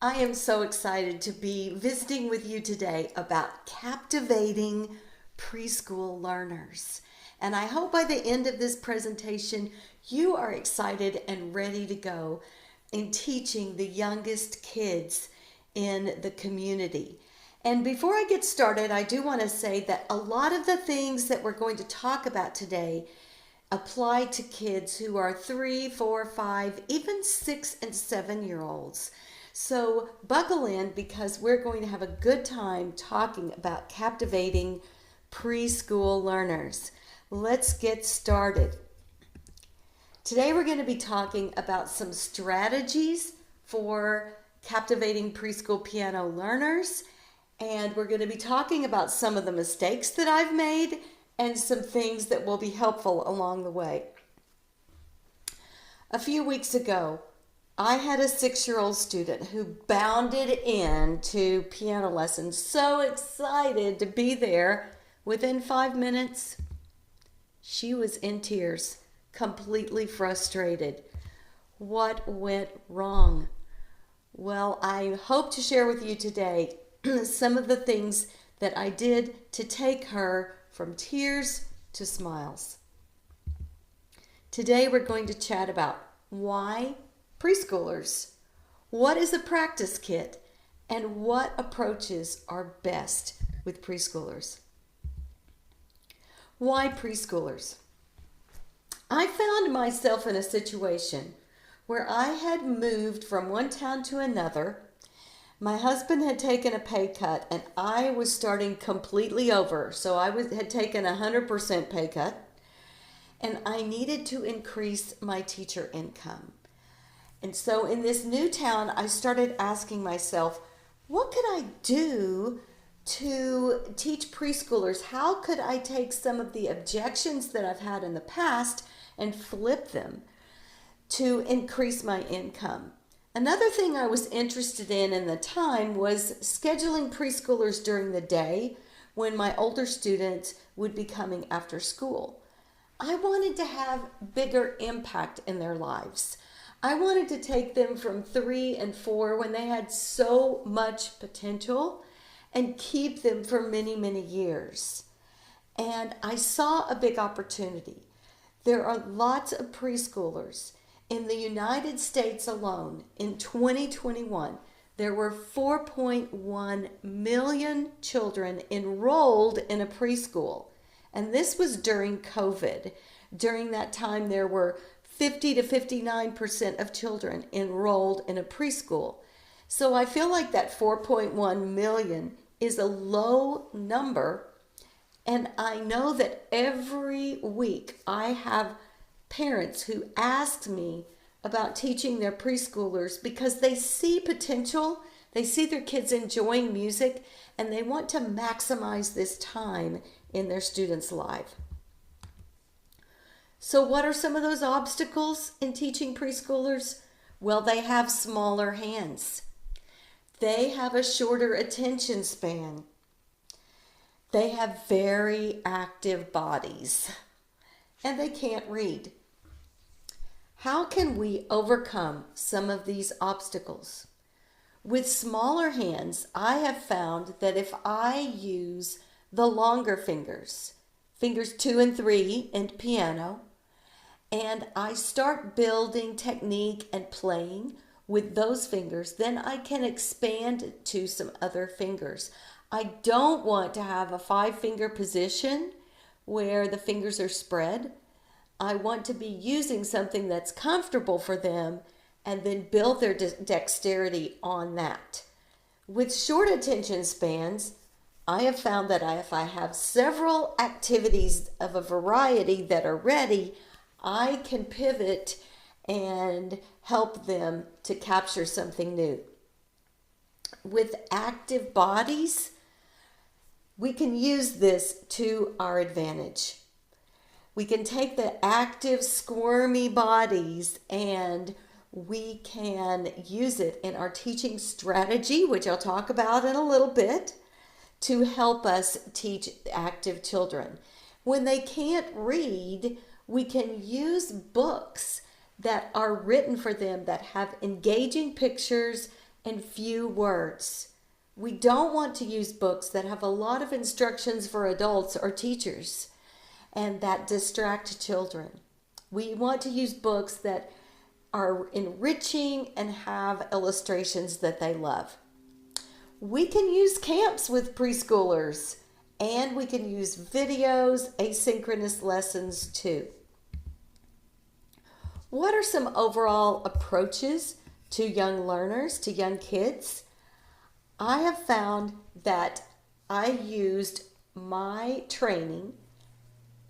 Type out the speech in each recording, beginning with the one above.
I am so excited to be visiting with you today about captivating preschool learners. And I hope by the end of this presentation, you are excited and ready to go in teaching the youngest kids in the community. And before I get started, I do want to say that a lot of the things that we're going to talk about today apply to kids who are 3, 4, 5, even 6 and 7 year olds. So buckle in because we're going to have a good time talking about captivating preschool learners. Let's get started. Today we're going to be talking about some strategies for captivating preschool piano learners, and we're going to be talking about some of the mistakes that I've made and some things that will be helpful along the way. A few weeks ago, I had a 6-year-old student who bounded into piano lessons, so excited to be there. Within 5 minutes, she was in tears, completely frustrated. What went wrong? Well, I hope to share with you today some of the things that I did to take her from tears to smiles. Today we're going to chat about why preschoolers, what is a practice kit, and what approaches are best with preschoolers. Why preschoolers? I found myself in a situation where I had moved from one town to another. My husband had taken a pay cut and I was starting completely over. So had taken 100% pay cut and I needed to increase my teacher income. And so in this new town, I started asking myself, what could I do to teach preschoolers? How could I take some of the objections that I've had in the past and flip them to increase my income? Another thing I was interested in the time was scheduling preschoolers during the day when my older students would be coming after school. I wanted to have bigger impact in their lives. I wanted to take them from 3 and 4 when they had so much potential and keep them for many, many years. And I saw a big opportunity. There are lots of preschoolers. In the United States alone, in 2021, there were 4.1 million children enrolled in a preschool. And this was during COVID. During that time, there were 50 to 59% of children enrolled in a preschool. So I feel like that 4.1 million is a low number. And I know that every week I have parents who ask me about teaching their preschoolers because they see potential, they see their kids enjoying music, and they want to maximize this time in their students' life. So what are some of those obstacles in teaching preschoolers? Well, they have smaller hands. They have a shorter attention span. They have very active bodies. And they can't read. How can we overcome some of these obstacles? With smaller hands, I have found that if I use the longer fingers 2 and 3 in piano, and I start building technique and playing with those fingers, then I can expand to some other fingers. I don't want to have a 5-finger position where the fingers are spread. I want to be using something that's comfortable for them and then build their dexterity on that. With short attention spans, I have found that if I have several activities of a variety that are ready, I can pivot and help them to capture something new. With active bodies, we can use this to our advantage. We can take the active, squirmy bodies and we can use it in our teaching strategy, which I'll talk about in a little bit, to help us teach active children. When they can't read, we can use books that are written for them that have engaging pictures and few words. We don't want to use books that have a lot of instructions for adults or teachers and that distract children. We want to use books that are enriching and have illustrations that they love. We can use camps with preschoolers, and we can use videos, asynchronous lessons too. What are some overall approaches to young learners, to young kids? I have found that I used my training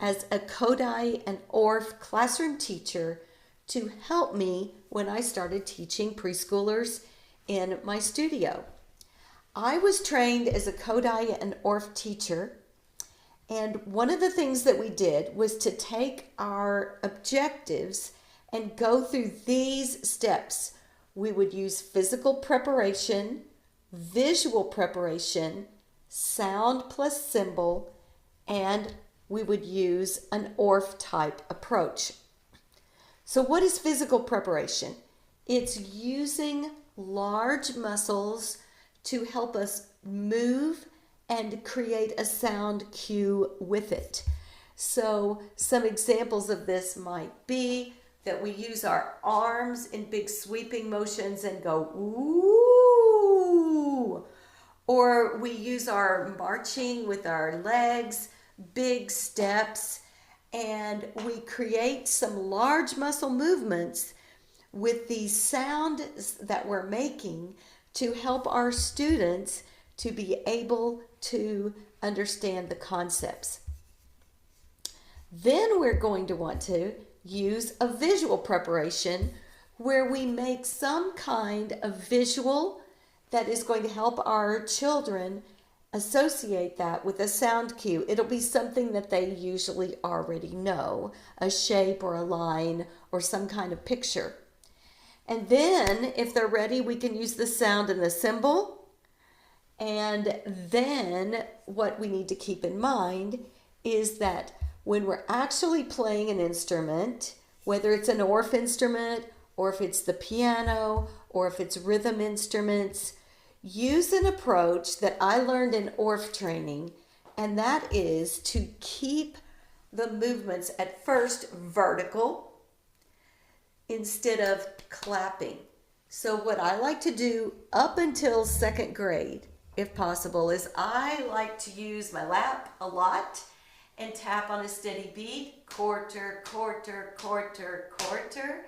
as a Kodai and ORF classroom teacher to help me when I started teaching preschoolers in my studio. I was trained as a Kodai and ORF teacher, and one of the things that we did was to take our objectives and go through these steps. We would use physical preparation, visual preparation, sound plus symbol, and we would use an ORF type approach. So what is physical preparation? It's using large muscles to help us move and create a sound cue with it. So some examples of this might be that we use our arms in big sweeping motions and go ooh, or we use our marching with our legs, big steps, and we create some large muscle movements with the sound that we're making to help our students to be able to understand the concepts. Then we're going to want to use a visual preparation where we make some kind of visual that is going to help our children associate that with a sound cue. It'll be something that they usually already know, a shape or a line or some kind of picture. And then if they're ready, we can use the sound and the symbol. And then what we need to keep in mind is that when we're actually playing an instrument, whether it's an ORF instrument or if it's the piano or if it's rhythm instruments, use an approach that I learned in ORF training, and that is to keep the movements at first vertical instead of clapping. So what I like to do up until second grade, if possible, is I like to use my lap a lot and tap on a steady beat, quarter, quarter, quarter, quarter.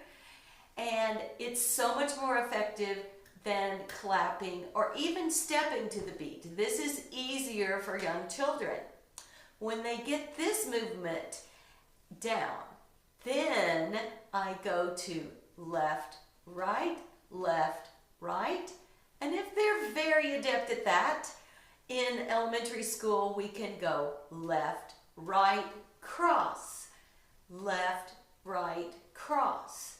And it's so much more effective than clapping or even stepping to the beat. This is easier for young children. When they get this movement down, then I go to left, right, and if they're very adept at that, in elementary school we can go left, right, cross, left, right, cross.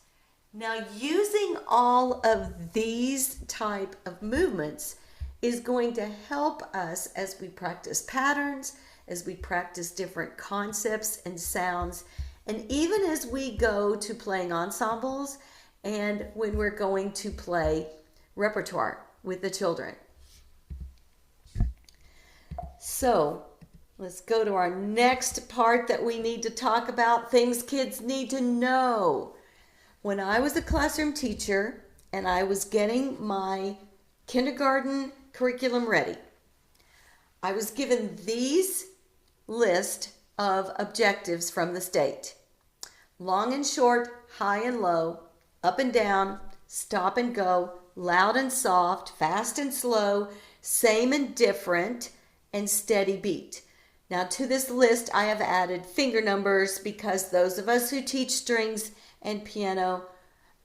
Now, using all of these type of movements is going to help us as we practice patterns, as we practice different concepts and sounds, and even as we go to playing ensembles and when we're going to play repertoire with the children. So, let's go to our next part that we need to talk about, things kids need to know. When I was a classroom teacher and I was getting my kindergarten curriculum ready, I was given these list of objectives from the state. Long and short, high and low, up and down, stop and go, loud and soft, fast and slow, same and different, and steady beat. Now to this list I have added finger numbers because those of us who teach strings and piano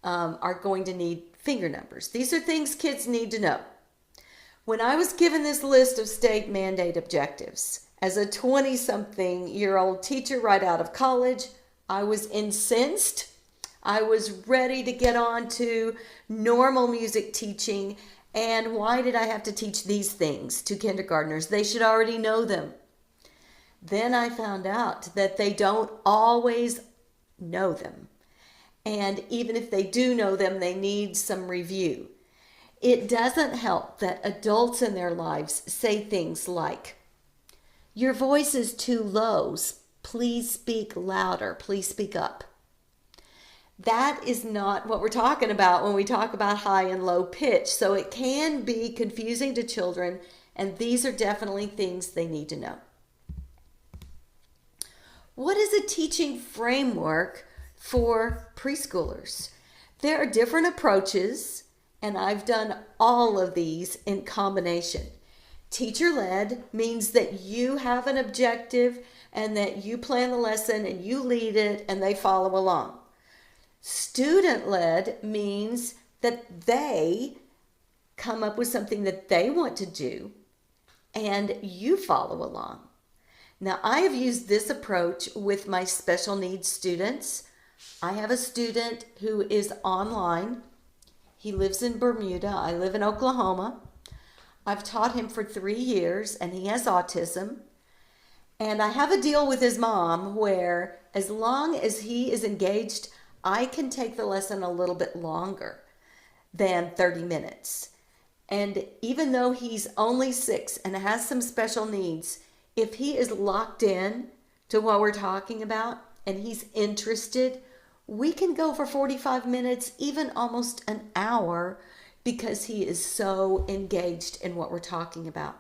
are going to need finger numbers. These are things kids need to know. When I was given this list of state mandate objectives, as a 20-something-year-old teacher right out of college, I was incensed. I was ready to get on to normal music teaching, and why did I have to teach these things to kindergartners? They should already know them. Then I found out that they don't always know them. And even if they do know them, they need some review. It doesn't help that adults in their lives say things like, "Your voice is too low. Please speak louder. Please speak up." That is not what we're talking about when we talk about high and low pitch. So it can be confusing to children, and these are definitely things they need to know. What is a teaching framework for preschoolers? There are different approaches, and I've done all of these in combination. Teacher-led means that you have an objective and that you plan the lesson and you lead it and they follow along. Student-led means that they come up with something that they want to do and you follow along. Now, I have used this approach with my special needs students. I have a student who is online. He lives in Bermuda. I live in Oklahoma. I've taught him for 3 years and he has autism. And I have a deal with his mom where as long as he is engaged, I can take the lesson a little bit longer than 30 minutes. And even though he's only 6 and has some special needs, if he is locked in to what we're talking about and he's interested, we can go for 45 minutes, even almost an hour, because he is so engaged in what we're talking about.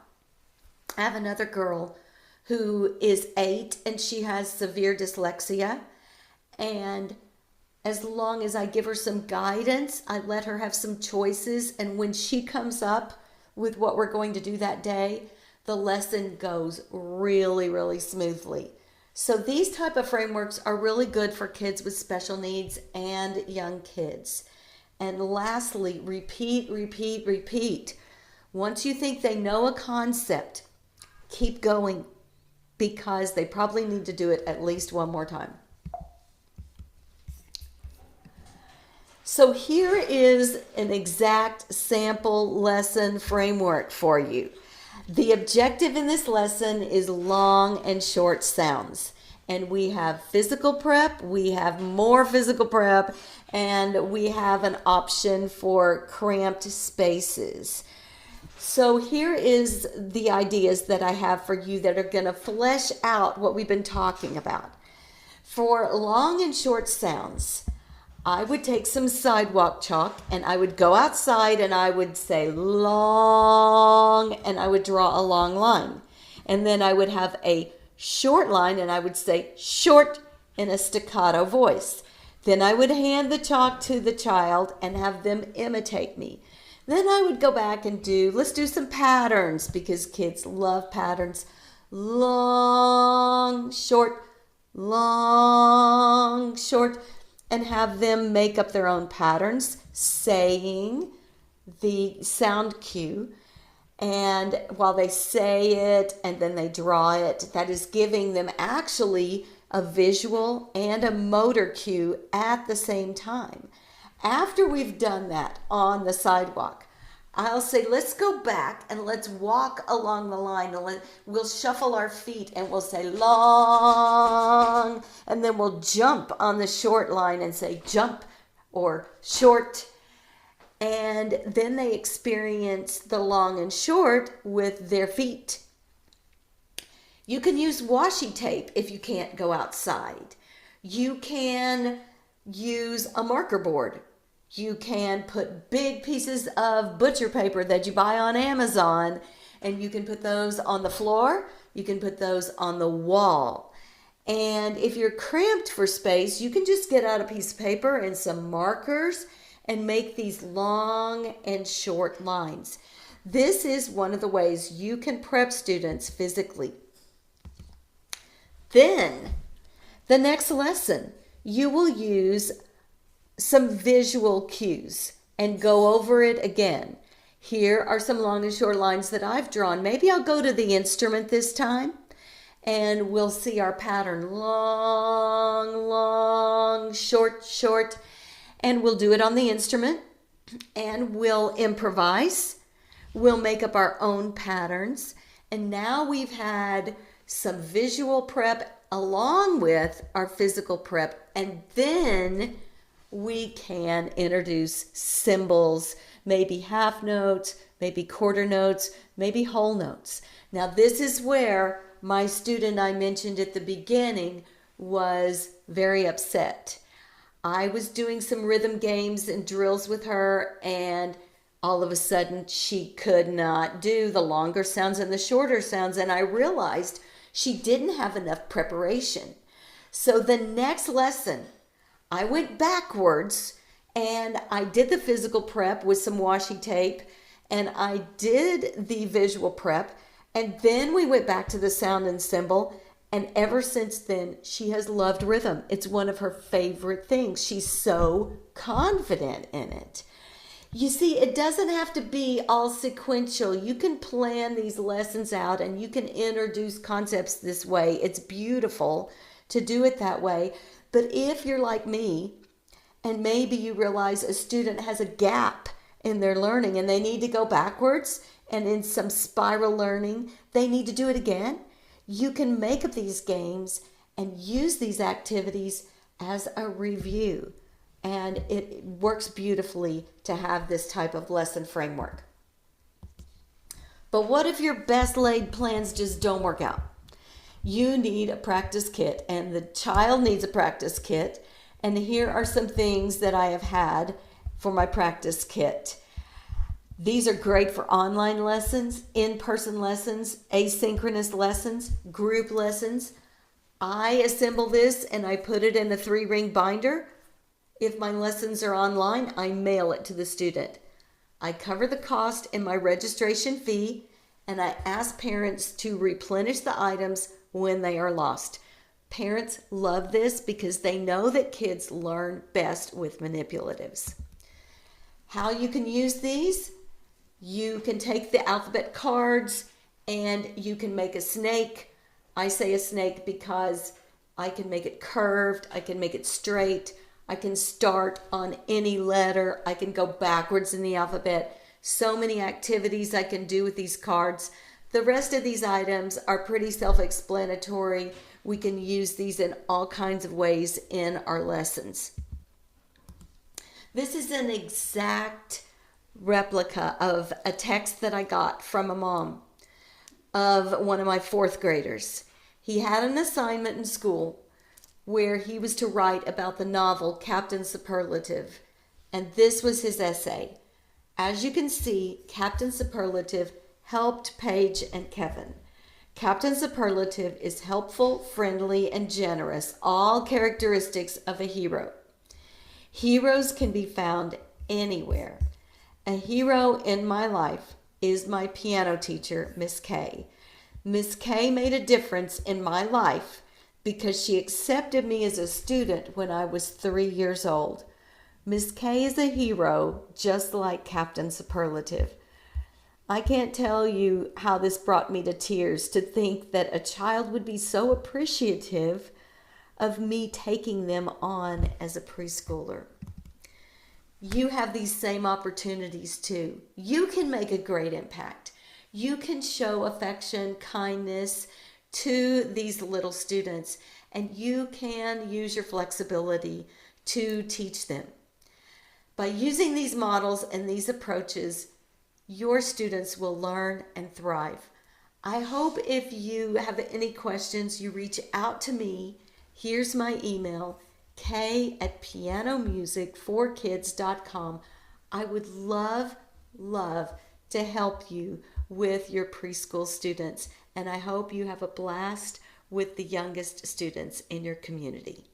I have another girl who is 8 and she has severe dyslexia, and as long as I give her some guidance, I let her have some choices, and when she comes up with what we're going to do that day, the lesson goes really, really smoothly. So these type of frameworks are really good for kids with special needs and young kids. And lastly, repeat, repeat, repeat. Once you think they know a concept, keep going, because they probably need to do it at least one more time. So here is an exact sample lesson framework for you. The objective in this lesson is long and short sounds. And we have physical prep, we have more physical prep, and we have an option for cramped spaces. So here is the ideas that I have for you that are going to flesh out what we've been talking about. For long and short sounds, I would take some sidewalk chalk and I would go outside and I would say long, and I would draw a long line. And then I would have a short line and I would say short in a staccato voice. Then I would hand the chalk to the child and have them imitate me. Then I would go back and let's do some patterns, because kids love patterns. Long, short, and have them make up their own patterns, saying the sound cue. And while they say it and then they draw it, that is giving them actually a visual and a motor cue at the same time. After we've done that on the sidewalk, I'll say, let's go back and let's walk along the line. And we'll shuffle our feet and we'll say long, and then we'll jump on the short line and say jump or short. And then they experience the long and short with their feet. You can use washi tape if you can't go outside. You can use a marker board. You can put big pieces of butcher paper that you buy on Amazon, and you can put those on the floor. You can put those on the wall. And if you're cramped for space, you can just get out a piece of paper and some markers and make these long and short lines. This is one of the ways you can prep students physically. Then, the next lesson, you will use some visual cues and go over it again. Here are some long and short lines that I've drawn. Maybe I'll go to the instrument this time and we'll see our pattern. Long, short, and we'll do it on the instrument and we'll improvise. We'll make up our own patterns. And now we've had some visual prep along with our physical prep, and then we can introduce symbols, maybe half notes, maybe quarter notes, maybe whole notes. Now this is where my student I mentioned at the beginning was very upset. I was doing some rhythm games and drills with her, and all of a sudden she could not do the longer sounds and the shorter sounds, and I realized she didn't have enough preparation. So the next lesson, I went backwards and I did the physical prep with some washi tape, and I did the visual prep, and then we went back to the sound and symbol. And ever since then, she has loved rhythm. It's one of her favorite things. She's so confident in it. You see, it doesn't have to be all sequential. You can plan these lessons out and you can introduce concepts this way. It's beautiful to do it that way. But if you're like me, and maybe you realize a student has a gap in their learning and they need to go backwards, and in some spiral learning, they need to do it again, you can make up these games and use these activities as a review. And it works beautifully to have this type of lesson framework. But what if your best laid plans just don't work out? You need a practice kit, and the child needs a practice kit. And here are some things that I have had for my practice kit. These are great for online lessons, in-person lessons, asynchronous lessons, group lessons. I assemble this and I put it in a 3-ring binder. If my lessons are online, I mail it to the student. I cover the cost in my registration fee, and I ask parents to replenish the items when they are lost. Parents love this because they know that kids learn best with manipulatives. How you can use these? You can take the alphabet cards and you can make a snake. I say a snake because I can make it curved, I can make it straight, I can start on any letter, I can go backwards in the alphabet. So many activities I can do with these cards. The rest of these items are pretty self-explanatory. We can use these in all kinds of ways in our lessons. This is an exact replica of a text that I got from a mom of one of my 4th graders. He had an assignment in school where he was to write about the novel Captain Superlative, and this was his essay. As you can see, Captain Superlative helped Paige and Kevin. Captain Superlative is helpful, friendly, and generous, all characteristics of a hero. Heroes can be found anywhere. A hero in my life is my piano teacher, Miss Kay. Miss Kay made a difference in my life because she accepted me as a student when I was 3 years old. Miss Kay is a hero, just like Captain Superlative. I can't tell you how this brought me to tears to think that a child would be so appreciative of me taking them on as a preschooler. You have these same opportunities too. You can make a great impact. You can show affection, kindness to these little students, and you can use your flexibility to teach them. By using these models and these approaches, your students will learn and thrive. I hope if you have any questions, you reach out to me. Here's my email, k@pianomusicforkids.com. I would love to help you with your preschool students, and I hope you have a blast with the youngest students in your community.